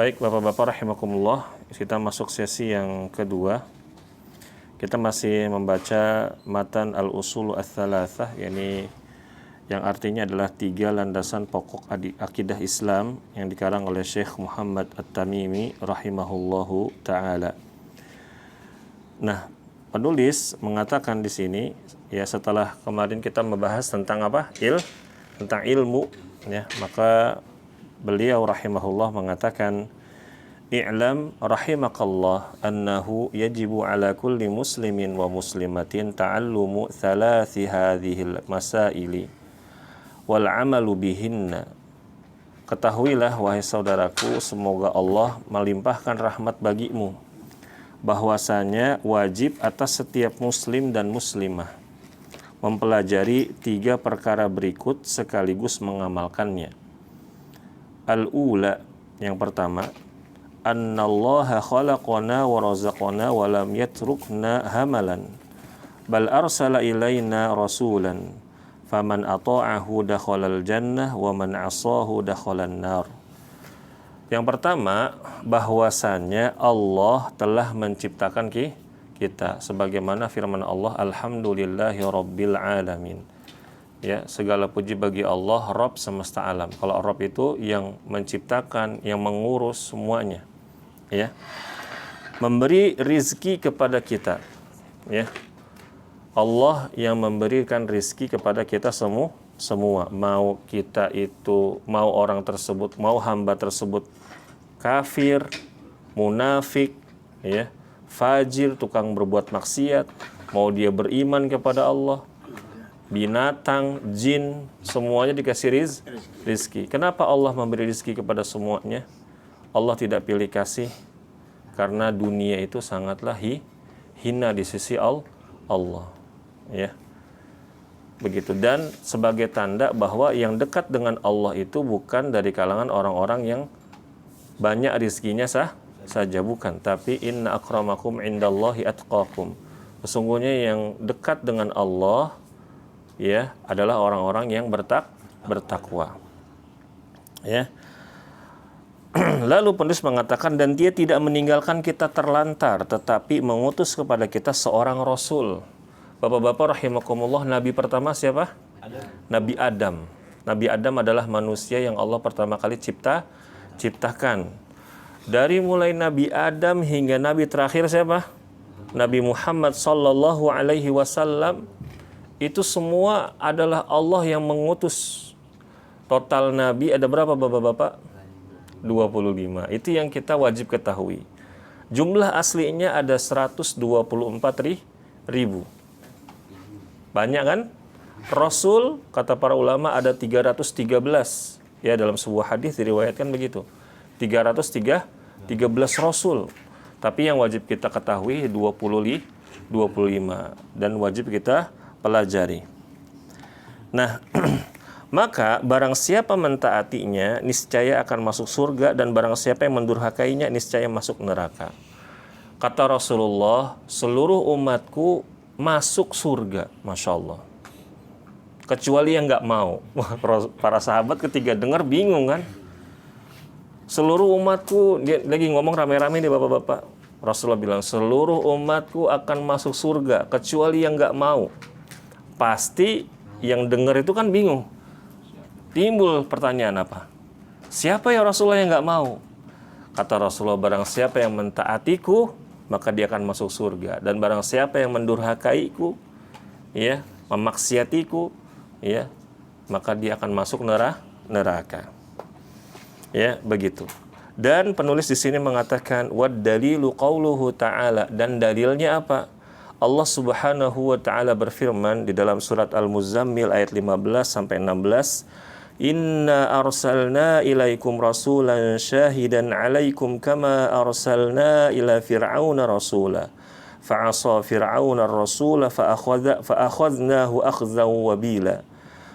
Baik Bapak-Bapak rahimakumullah, kita masuk sesi yang kedua. Kita masih membaca matan al-usul ats-tsalatsah, yakni yang artinya adalah 3 landasan pokok akidah Islam yang dikarang oleh Syekh Muhammad At-Tamimi rahimahullahu taala. Nah, penulis mengatakan di sini ya, setelah kemarin kita membahas tentang apa? Tentang ilmu ya, maka beliau rahimahullah mengatakan, i'lam rahimakallah annahu yajibu ala kulli muslimin wa muslimatin ta'allumu thalathi hadhil masaili wal amalu bihinna. Ketahuilah wahai saudaraku, semoga Allah melimpahkan rahmat bagimu, bahwasanya wajib atas setiap muslim dan muslimah mempelajari 3 perkara berikut sekaligus mengamalkannya. Al-ula, yang pertama, annallaha khalaqana wa razaqana wa lam yatrukna hamalan bal arsala ilaina rasulan faman ata'ahu dakhalal jannah wa man asahu dakhalan nar. Yang pertama, bahwasanya Allah telah menciptakan kita, sebagaimana firman Allah, alhamdulillahi rabbil alamin. Ya, segala puji bagi Allah, Rabb semesta alam. Kalau Rabb itu yang menciptakan, yang mengurus semuanya, ya, memberi rizki kepada kita, ya. Allah yang memberikan rizki kepada kita semua. Mau kita itu, mau orang tersebut, mau hamba tersebut kafir, munafik, ya, fajir, tukang berbuat maksiat, mau dia beriman kepada Allah, binatang, jin, semuanya dikasih rizki. Kenapa Allah memberi rizki kepada semuanya? Allah tidak pilih kasih karena dunia itu sangatlah hina di sisi Allah. Ya, begitu. Dan sebagai tanda bahwa yang dekat dengan Allah itu bukan dari kalangan orang-orang yang banyak rizkinya saja, bukan. Tapi inna akramakum indallahi atqakum. Sesungguhnya yang dekat dengan Allah, ya, adalah orang-orang yang bertakwa. Ya. Lalu penulis mengatakan, dan dia tidak meninggalkan kita terlantar, tetapi mengutus kepada kita seorang rasul. Bapak-bapak rahimakumullah, nabi pertama siapa? Nabi Adam. Nabi Adam adalah manusia yang Allah pertama kali ciptakan. Dari mulai Nabi Adam hingga nabi terakhir siapa? Nabi Muhammad sallallahu alaihi wasallam. Itu semua adalah Allah yang mengutus. Total nabi ada berapa bapak-bapak? 25. Itu yang kita wajib ketahui. Jumlah aslinya ada 124 ribu. Banyak kan? Rasul, kata para ulama, ada 313. Ya, dalam sebuah hadis diriwayatkan begitu. 313 rasul. Tapi yang wajib kita ketahui 25 dan wajib kita pelajari. Nah, maka barang siapa mentaatinya niscaya akan masuk surga, dan barang siapa yang mendurhakainya niscaya masuk neraka. Kata Rasulullah, seluruh umatku masuk surga, Masya Allah, kecuali yang nggak mau. Para sahabat ketika dengar bingung kan. Seluruh umatku, dia lagi ngomong rame-rame nih bapak-bapak. Rasulullah bilang, seluruh umatku akan masuk surga kecuali yang nggak mau. Pasti yang dengar itu kan bingung. Timbul pertanyaan apa? Siapa ya Rasulullah yang nggak mau? Kata Rasulullah, barang siapa yang mentaatiku, maka dia akan masuk surga. Dan barang siapa yang mendurhakaiku, ya, memaksiatiku, ya, maka dia akan masuk neraka. Ya, begitu. Dan penulis di sini mengatakan, wad dalilu qauluhu ta'ala, dan dalilnya apa? Allah Subhanahu wa taala berfirman di dalam surat Al-Muzammil ayat 15 sampai 16, inna arsalna ilaikum rasulan syahidan alaikum kama arsalna ila fir'auna rasula fa'asa fir'auna rasula fa'akhadnahu akhzan wabila.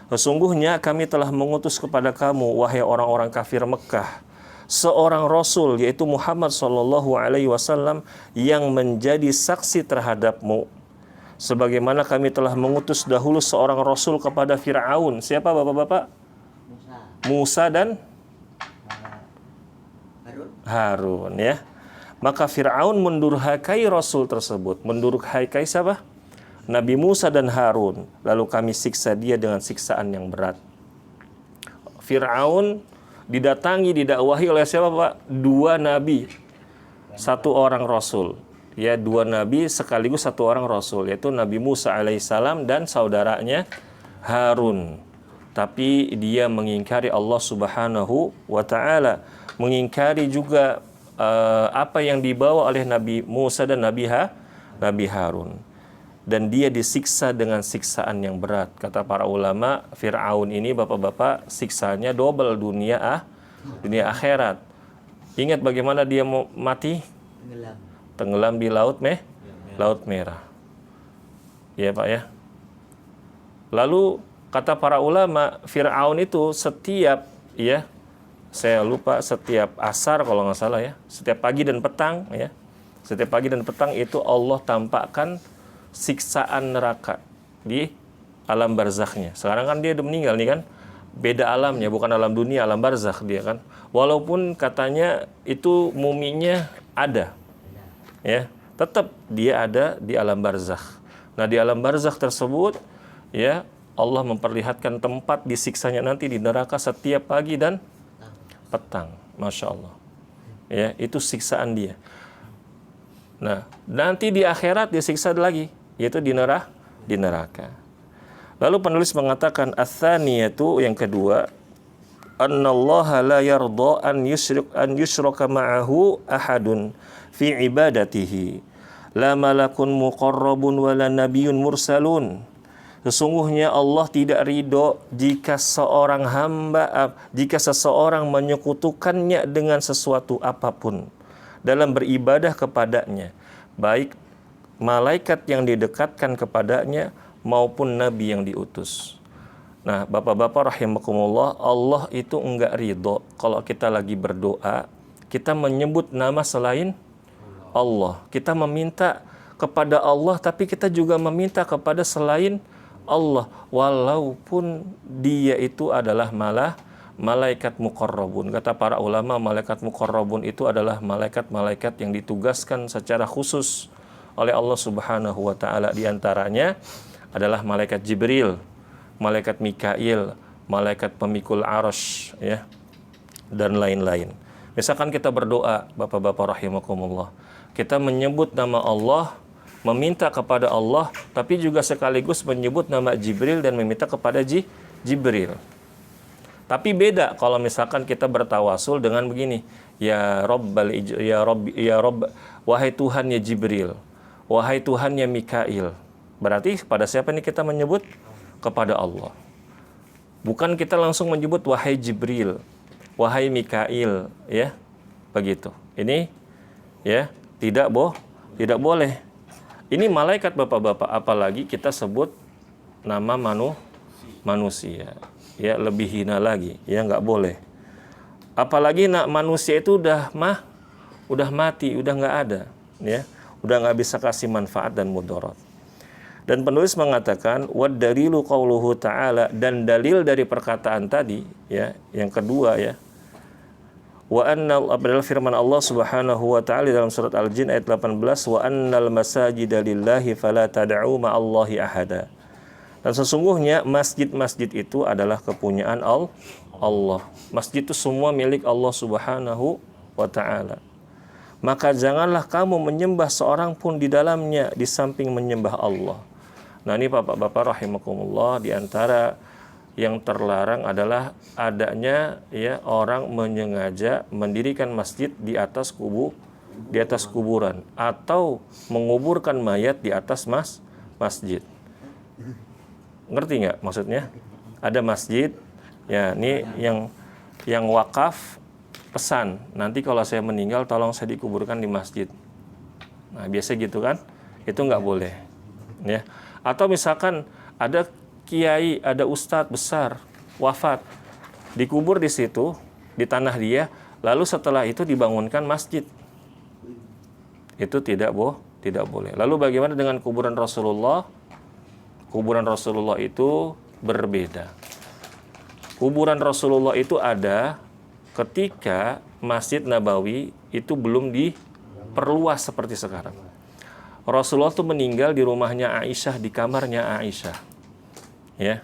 Sesungguhnya kami telah mengutus kepada kamu, wahai orang-orang kafir Mekah, seorang rasul, yaitu Muhammad sallallahu alaihi wasallam, yang menjadi saksi terhadapmu, sebagaimana kami telah mengutus dahulu seorang rasul kepada Fir'aun. Siapa bapak-bapak? Musa dan Harun ya. Maka Fir'aun mendurhakai Rasul tersebut. Mendurhakai siapa? Nabi Musa dan Harun. Lalu kami siksa dia dengan siksaan yang berat. Fir'aun didatangi, didakwahi oleh siapa Pak? 2 nabi, 1 orang Rasul. Ya, 2 nabi sekaligus 1 orang Rasul, yaitu Nabi Musa alaihissalam dan saudaranya Harun. Tapi dia mengingkari Allah Subhanahu wa ta'ala. Mengingkari juga apa yang dibawa oleh Nabi Musa dan Nabi Harun. Dan dia disiksa dengan siksaan yang berat. Kata para ulama, Fir'aun ini bapak-bapak siksanya double, dunia akhirat. Ingat bagaimana dia mau mati? Tenggelam di Laut Merah. Ya Pak ya. Lalu kata para ulama, Fir'aun itu setiap setiap asar kalau nggak salah ya, setiap pagi dan petang ya, setiap pagi dan petang itu Allah tampakkan siksaan neraka di alam barzakhnya. Sekarang kan dia udah meninggal nih kan, beda alamnya, bukan alam dunia, alam barzakh dia kan. Walaupun katanya itu muminya ada, ya, tetap dia ada di alam barzakh. Nah di alam barzakh tersebut, ya Allah memperlihatkan tempat disiksanya nanti di neraka setiap pagi dan petang. Masya Allah. Ya, itu siksaan dia. Nah, nanti di akhirat disiksa lagi, yaitu di neraka. Lalu penulis mengatakan ats-tsaniyatu, yang kedua, annallaha la yarda an yushraka ma'ahu ahadun fi ibadatihi, la malakun muqarrabun wala nabiyyun mursalun. Sesungguhnya Allah tidak ridho jika seseorang menyekutukannya dengan sesuatu apapun dalam beribadah kepadanya, baik malaikat yang didekatkan kepadanya maupun nabi yang diutus. Nah, bapak-bapak rahimakumullah, Allah itu enggak ridho kalau kita lagi berdoa, kita menyebut nama selain Allah. Kita meminta kepada Allah, tapi kita juga meminta kepada selain Allah, walaupun dia itu adalah malaikat muqarrabun. Kata para ulama, malaikat muqarrabun itu adalah malaikat-malaikat yang ditugaskan secara khusus oleh Allah Subhanahu wa ta'ala. Di antaranya adalah malaikat Jibril, malaikat Mikail, malaikat pemikul arsy, ya, dan lain-lain. Misalkan kita berdoa, bapak-bapak rahimakumullah, kita menyebut nama Allah, meminta kepada Allah, tapi juga sekaligus menyebut nama Jibril dan meminta kepada Jibril. Tapi beda kalau misalkan kita bertawasul dengan begini, ya Rabb, wahai Tuhan ya Jibril, wahai Tuhan ya Mikail. Berarti pada siapa nih kita menyebut? Kepada Allah. Bukan kita langsung menyebut wahai Jibril, wahai Mikail, ya. Begitu. Ini ya, tidak boleh. Ini malaikat bapak-bapak, apalagi kita sebut nama manusia. Ya, lebih hina lagi, ya nggak boleh. Apalagi manusia itu udah mati, udah nggak ada, ya, udah nggak bisa kasih manfaat dan mudarat. Dan penulis mengatakan wad dalilu qauluhu ta'ala, dan dalil dari perkataan tadi, ya, yang kedua ya, wa annal, adalah firman Allah Subhanahu wa ta'ala dalam surat Al-Jin ayat 18, wa annal masajida lillahi fala tad'u ma'allahi ahada. Dan sesungguhnya masjid-masjid itu adalah kepunyaan Allah. Masjid itu semua milik Allah Subhanahu wa ta'ala. Maka janganlah kamu menyembah seorang pun di dalamnya di samping menyembah Allah. Nah, ini bapak-bapak rahimakumullah, di antara yang terlarang adalah adanya, ya, orang menyengaja mendirikan masjid di atas kuburan atau menguburkan mayat di atas masjid. Ngerti nggak maksudnya? Ada masjid, ya, ini yang wakaf pesan, nanti kalau saya meninggal tolong saya dikuburkan di masjid. Nah, biasa gitu kan? Itu nggak boleh, ya. Atau misalkan ada kiai, ada ustadz besar wafat, dikubur di situ, di tanah dia, lalu setelah itu dibangunkan masjid. Itu tidak boleh. Lalu bagaimana dengan kuburan Rasulullah? Kuburan Rasulullah itu berbeda. Kuburan Rasulullah itu ada ketika Masjid Nabawi itu belum diperluas seperti sekarang. Rasulullah tuh meninggal di rumahnya Aisyah, di kamarnya Aisyah. Ya.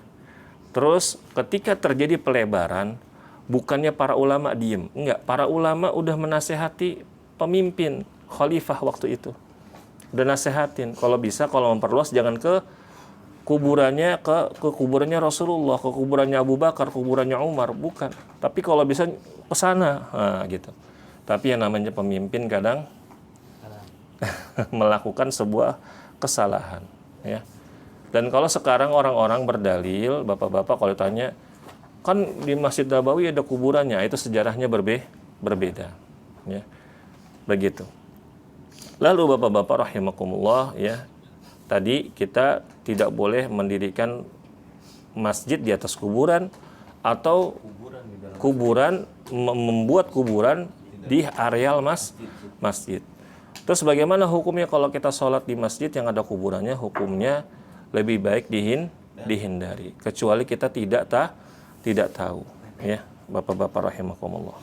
Terus ketika terjadi pelebaran, bukannya para ulama diem, enggak, para ulama udah menasehati pemimpin khalifah waktu itu. Udah nasehatin, kalau bisa kalau memperluas jangan ke kuburannya kuburannya Rasulullah, ke kuburannya Abu Bakar, kuburannya Umar, bukan. Tapi kalau bisa ke sana, gitu. Tapi yang namanya pemimpin kadang melakukan sebuah kesalahan, ya. Dan kalau sekarang orang-orang berdalil, bapak-bapak kalau ditanya, kan di Masjid Nabawi ada kuburannya, itu sejarahnya berbeda, ya. Begitu. Lalu bapak-bapak rahimakumullah, ya, tadi kita tidak boleh mendirikan masjid di atas kuburan atau membuat kuburan di areal masjid. Terus bagaimana hukumnya kalau kita sholat di masjid yang ada kuburannya? Hukumnya lebih baik dihindari, kecuali kita tidak tahu, ya, bapak-bapak rahimakumullah.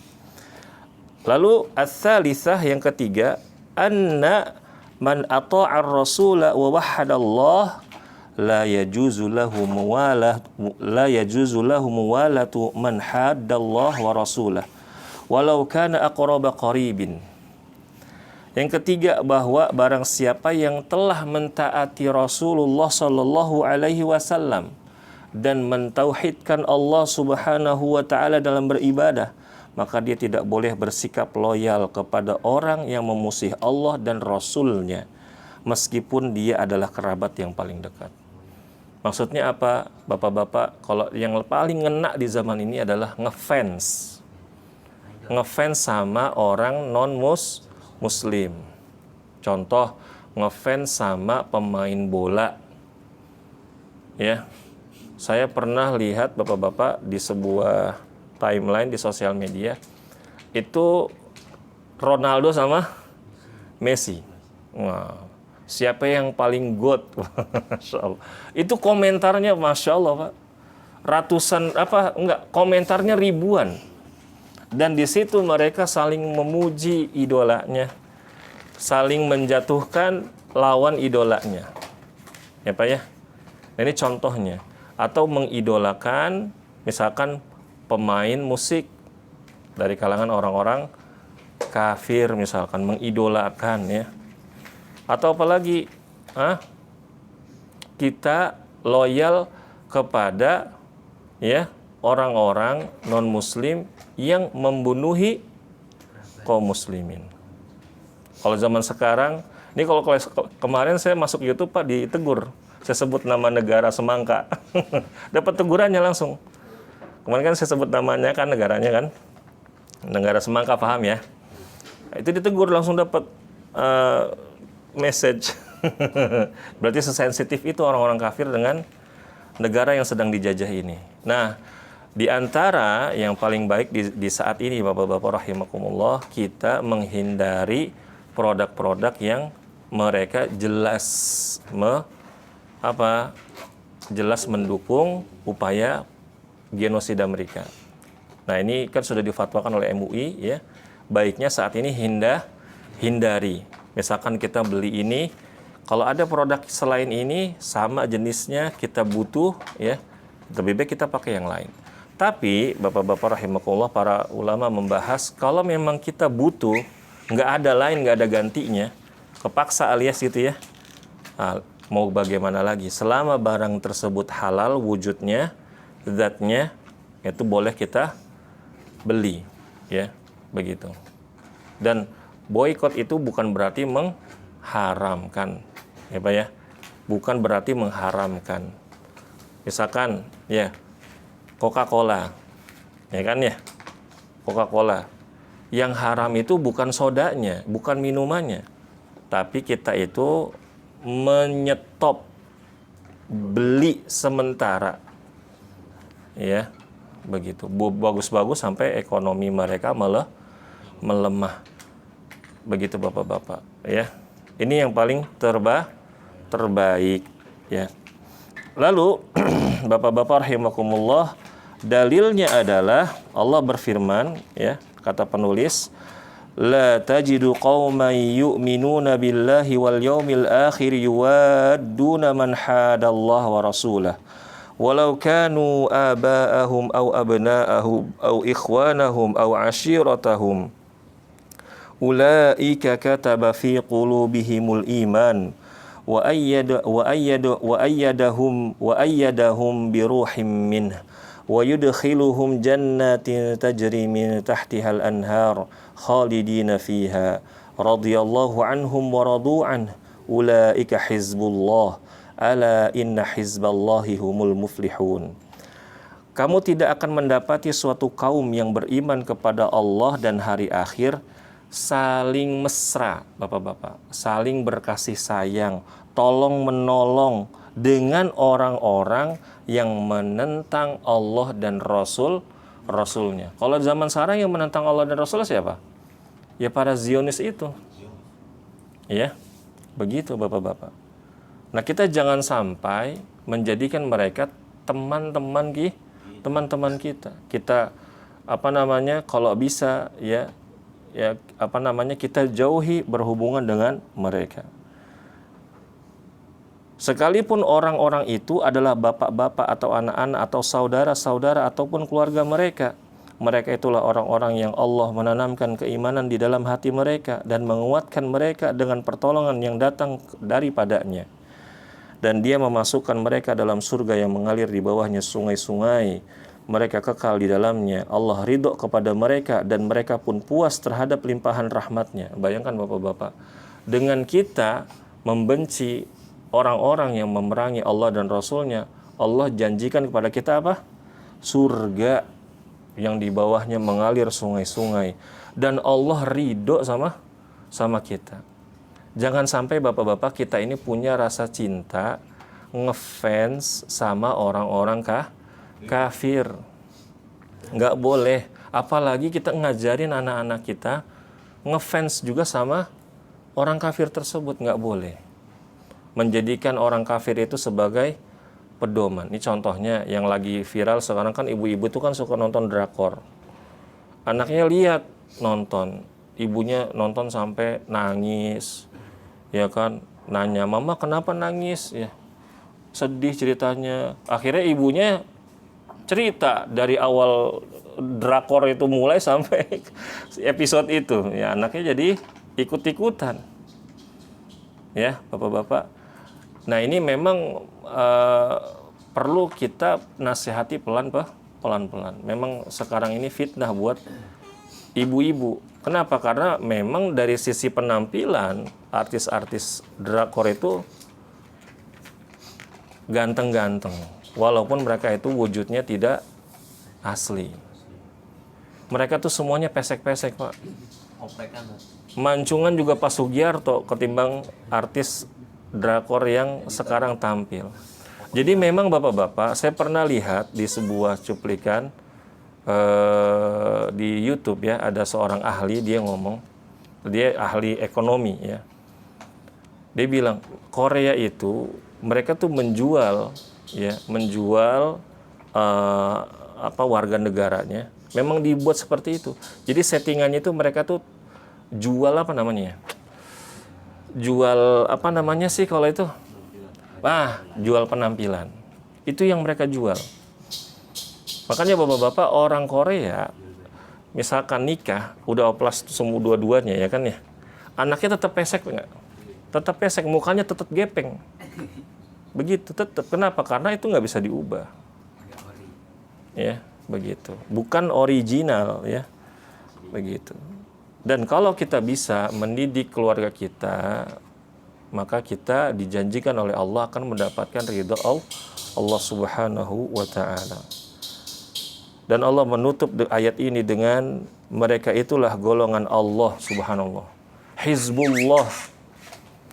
Lalu ats-tsalitsah, yang ketiga, anna man ata'a ar-rasula wa wahhadallah la yajuzu lahu muwalatu man haddallah wa rasulah walau kana aqraba qaribin. Yang ketiga, bahwa barang siapa yang telah mentaati Rasulullah sallallahu alaihi wasallam dan mentauhidkan Allah Subhanahu wa taala dalam beribadah, maka dia tidak boleh bersikap loyal kepada orang yang memusuhi Allah dan Rasulnya, meskipun dia adalah kerabat yang paling dekat. Maksudnya apa, bapak-bapak? Kalau yang paling ngena di zaman ini adalah ngefans sama orang non-muslim. Contoh, ngefans sama pemain bola. Ya, saya pernah lihat bapak-bapak di sebuah timeline di sosial media, itu Ronaldo sama Messi. Wow. Siapa yang paling god? Masya Allah. Itu komentarnya Masya Allah, Pak. Ratusan, komentarnya ribuan. Dan di situ mereka saling memuji idolanya, saling menjatuhkan lawan idolanya. Ya Pak ya? Nah, ini contohnya. Atau mengidolakan misalkan pemain musik dari kalangan orang-orang kafir, misalkan mengidolakan, ya. Atau apalagi, kita loyal kepada, ya, orang-orang non-muslim yang membunuhi kaum muslimin. Kalau zaman sekarang, ini kalau kemarin saya masuk YouTube, Pak, ditegur. Saya sebut nama negara semangka. Dapat tegurannya langsung. Kemarin kan saya sebut namanya kan, negaranya kan. Negara semangka, paham ya? Itu ditegur, langsung dapat message. Berarti sesensitif itu orang-orang kafir dengan negara yang sedang dijajah ini. Nah, di antara yang paling baik di saat ini, bapak-bapak rahimakumullah, kita menghindari produk-produk yang mereka jelas mendukung upaya genosida mereka. Nah, ini kan sudah difatwakan oleh MUI, ya. Baiknya saat ini hindari. Misalkan kita beli ini, kalau ada produk selain ini sama jenisnya kita butuh, ya, lebih baik kita pakai yang lain. Tapi bapak-bapak rahimakumullah, para ulama membahas kalau memang kita butuh, nggak ada lain, nggak ada gantinya, kepaksa alias gitu, ya. Nah, mau bagaimana lagi? Selama barang tersebut halal wujudnya, zatnya, itu boleh kita beli, ya, begitu. Dan boikot itu bukan berarti mengharamkan, ya Pak ya, bukan berarti mengharamkan. Misalkan, ya, Coca-Cola, ya kan ya, Coca-Cola. Yang haram itu bukan sodanya, bukan minumannya, tapi kita itu menyetop beli sementara, ya, begitu. Bagus-bagus sampai ekonomi mereka melemah, begitu bapak-bapak, ya. Ini yang paling terbaik, ya. Lalu bapak-bapak rahimakumullah, dalilnya adalah Allah berfirman, ya, Kata penulis, la tajidu qauman yu'minuna billahi wal yawmil akhir yuwadduna man hadallah wa rasulah walau kanu aba'ahum aw abna'ahum aw ikhwanahum aw ashiratahum ulaika kataba fi qulubihimul iman wa ayyadahum bi ruhim minh wa yudkhiluhum jannatin tajri min tahtihal anhar khalidina fiha radhiyallahu anhum wa radu an ulaika hizbullah ala inna hizballahi humul muflihun. Kamu tidak akan mendapati suatu kaum yang beriman kepada Allah dan hari akhir saling mesra, Bapak-bapak, saling berkasih sayang, tolong menolong dengan orang-orang yang menentang Allah dan Rasulnya. Kalau zaman sekarang yang menentang Allah dan Rasul siapa? Ya para Zionis itu. Ya, begitu Bapak-bapak. Nah, kita jangan sampai menjadikan mereka teman-teman kita. Kita kalau bisa kita jauhi berhubungan dengan mereka. Sekalipun orang-orang itu adalah bapak-bapak atau anak-anak atau saudara-saudara ataupun keluarga mereka. Mereka itulah orang-orang yang Allah menanamkan keimanan di dalam hati mereka dan menguatkan mereka dengan pertolongan yang datang daripadanya. Dan Dia memasukkan mereka dalam surga yang mengalir di bawahnya sungai-sungai. Mereka kekal di dalamnya. Allah ridho kepada mereka dan mereka pun puas terhadap limpahan rahmatnya. Bayangkan Bapak-bapak, dengan kita membenci orang-orang yang memerangi Allah dan Rasulnya, Allah janjikan kepada kita apa? Surga yang di bawahnya mengalir sungai-sungai. Dan Allah ridho sama kita. Jangan sampai Bapak-bapak kita ini punya rasa cinta, ngefans sama orang-orang kafir. Nggak boleh. Apalagi kita ngajarin anak-anak kita ngefans juga sama orang kafir tersebut. Nggak boleh. Menjadikan orang kafir itu sebagai pedoman. Ini contohnya yang lagi viral sekarang kan, ibu-ibu itu kan suka nonton drakor. Anaknya lihat nonton, ibunya nonton sampai nangis, ya kan, nanya, mama kenapa nangis, ya sedih ceritanya. Akhirnya ibunya cerita dari awal drakor itu mulai sampai episode itu, ya anaknya jadi ikut-ikutan, ya Bapak-bapak. Nah ini memang perlu kita nasihati pelan-pelan. Memang sekarang ini fitnah buat ibu-ibu. Kenapa? Karena memang dari sisi penampilan artis-artis drakor itu ganteng-ganteng, walaupun mereka itu wujudnya tidak asli. Mereka tuh semuanya pesek-pesek, Pak. Mancungan juga Pak Sugiarto ketimbang artis drakor yang sekarang tampil. Jadi memang Bapak-bapak, saya pernah lihat di sebuah cuplikan di YouTube ya, ada seorang ahli, dia ngomong, dia ahli ekonomi ya. Dia bilang Korea itu mereka tuh menjual warga negaranya. Memang dibuat seperti itu. Jadi settingannya itu mereka tuh jual jual kalau itu? Jual penampilan. Itu yang mereka jual. Makanya Bapak-bapak, orang Korea misalkan nikah, udah oplas semua dua-duanya ya kan ya. Anaknya tetap pesek enggak? Tetap pesek, mukanya tetap gepeng. Begitu tetap. Kenapa? Karena itu nggak bisa diubah. Ya, begitu. Bukan original ya. Begitu. Dan kalau kita bisa mendidik keluarga kita, maka kita dijanjikan oleh Allah akan mendapatkan ridha Allah Subhanahu wa ta'ala. Dan Allah menutup ayat ini dengan mereka itulah golongan Allah Subhanallah. Hizbullah.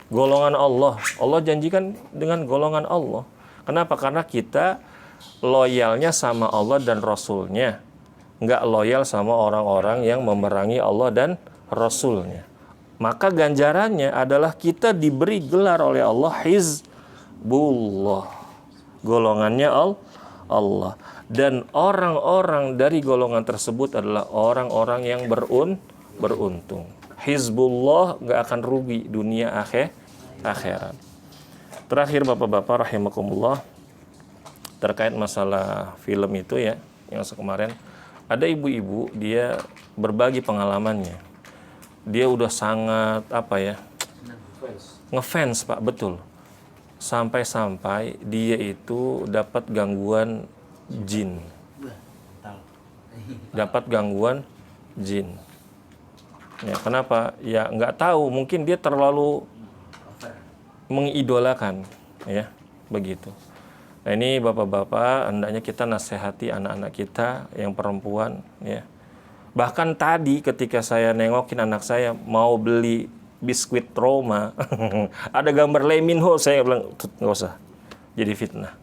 Golongan Allah. Allah janjikan dengan golongan Allah. Kenapa? Karena kita loyalnya sama Allah dan Rasulnya. Nggak loyal sama orang-orang yang memerangi Allah dan Rasulnya. Maka ganjarannya adalah kita diberi gelar oleh Allah Hizbullah. Golongannya Allah. Dan orang-orang dari golongan tersebut adalah orang-orang yang beruntung. Hizbullah nggak akan rugi dunia akhirat. Terakhir Bapak-bapak rahimakumullah, terkait masalah film itu ya, yang kemarin ada ibu-ibu dia berbagi pengalamannya. Dia udah sangat ngefans Pak, betul. Sampai-sampai dia itu dapat gangguan jin. Dapat gangguan jin. Ya, kenapa? Ya nggak tahu, mungkin dia terlalu mengidolakan, ya, begitu. Nah ini bapak-bapak, hendaknya kita nasihati anak-anak kita yang perempuan, ya. Bahkan tadi ketika saya nengokin anak saya mau beli biskuit Roma, ada gambar Lee Min Ho, saya bilang nggak usah, jadi fitnah.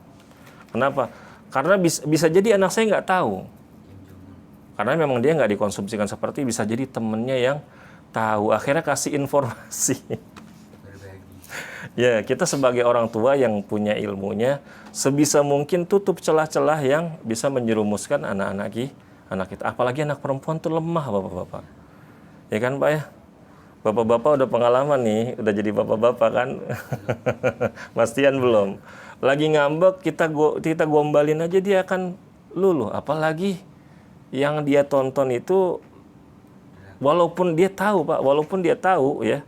Kenapa? Karena bisa jadi anak saya nggak tahu. Karena memang dia nggak dikonsumsikan seperti, bisa jadi temennya yang tahu, akhirnya kasih informasi. Ya, kita sebagai orang tua yang punya ilmunya, sebisa mungkin tutup celah-celah yang bisa menjerumuskan anak kita. Apalagi anak perempuan tuh lemah, bapak-bapak. Ya kan Pak ya? Bapak-bapak udah pengalaman nih, udah jadi bapak-bapak kan? Mas Tian belum. Lagi ngambek, kita gombalin aja dia akan luluh. Apalagi yang dia tonton itu, walaupun dia tahu Pak, walaupun dia tahu ya,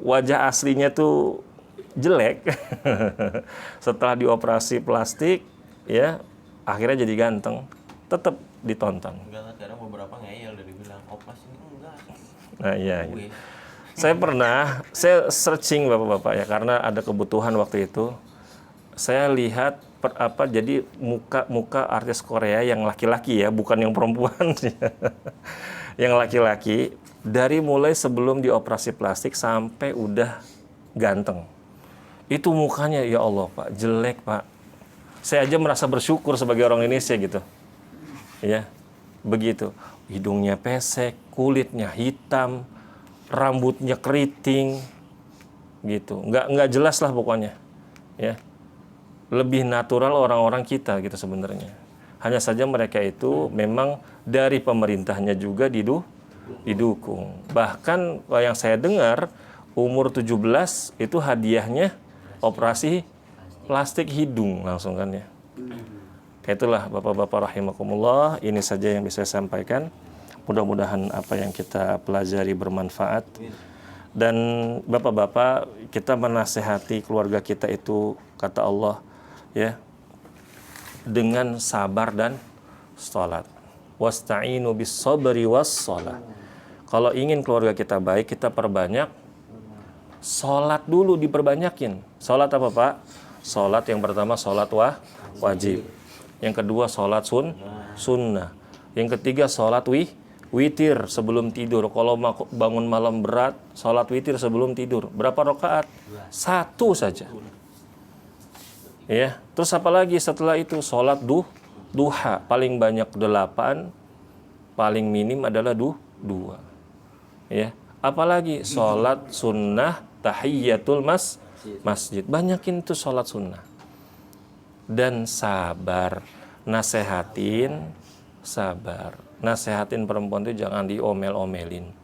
wajah aslinya tuh jelek. Setelah dioperasi plastik, ya akhirnya jadi ganteng. Tetap ditonton. Enggak, kadang beberapa ngeyel dari bilang opas ini enggak. Nah iya. Saya searching bapak-bapak ya, karena ada kebutuhan waktu itu. Saya lihat jadi muka artis Korea yang laki-laki ya, bukan yang perempuan. Yang laki-laki dari mulai sebelum dioperasi plastik sampai udah ganteng. Itu mukanya ya Allah Pak, jelek Pak. Saya aja merasa bersyukur sebagai orang Indonesia gitu. Ya. Begitu, hidungnya pesek, kulitnya hitam, rambutnya keriting, gitu, nggak jelas lah pokoknya, ya, lebih natural orang-orang kita gitu sebenarnya. Hanya saja mereka itu memang dari pemerintahnya juga didukung. Bahkan yang saya dengar umur 17 itu hadiahnya operasi plastik hidung langsung kan ya. Itulah bapak-bapak rahimakumullah, ini saja yang bisa saya sampaikan. Mudah-mudahan apa yang kita pelajari bermanfaat. Dan bapak-bapak, kita menasehati keluarga kita itu, kata Allah ya, dengan sabar dan sholat. Wasta'inu bis sabri was sholat. Kalau ingin keluarga kita baik, kita perbanyak sholat dulu, diperbanyakin. Sholat apa Pak? Sholat yang pertama sholat wajib. Yang kedua sholat sunnah. Yang ketiga sholat witir sebelum tidur. Kalau bangun malam berat, sholat witir sebelum tidur. Berapa rakaat? 1 saja. Ya. Terus apa lagi setelah itu? Sholat duha. Paling banyak 8, paling minim adalah 2. Ya. Apalagi sholat sunnah, tahiyyatul masjid. Banyakin tuh sholat sunnah. Dan sabar, nasehatin perempuan itu jangan diomel-omelin,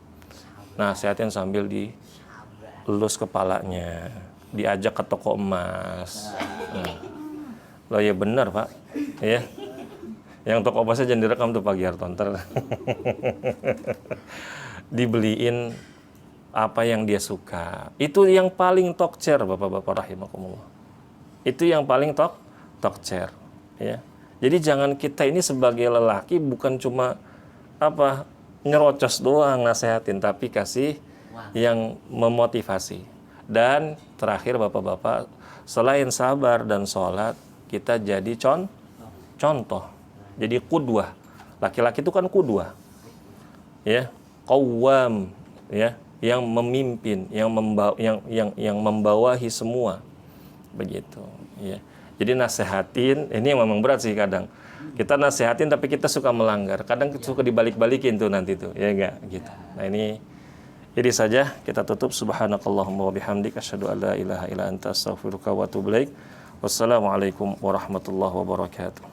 nasehatin sambil dielus kepalanya, diajak ke toko emas. Loh ya benar Pak, ya, yang toko emasnya jangan direkam tuh Pak Giarton, dibeliin apa yang dia suka, itu yang paling tokcer bapak-bapak rahimakumullah, itu yang paling tokcer, ya. Jadi jangan kita ini sebagai lelaki bukan cuma nyerocos doang nasehatin, tapi kasih yang memotivasi. Dan terakhir bapak-bapak, selain sabar dan sholat, kita jadi contoh, jadi qudwah. Laki-laki itu kan qudwah, ya, qawwam, ya, yang memimpin, yang membawahi semua, begitu, ya. Jadi nasehatin, ini yang memang berat sih kadang. Kita nasehatin tapi kita suka melanggar. Kadang suka dibalik-balikin tuh nanti tuh, ya enggak gitu. Nah ini saja kita tutup. Subhanakallahumma wa bihamdika asyhadu an la ilaha illa anta astaghfiruka wa atubu ilaik. Wassalamualaikum warahmatullahi wabarakatuh.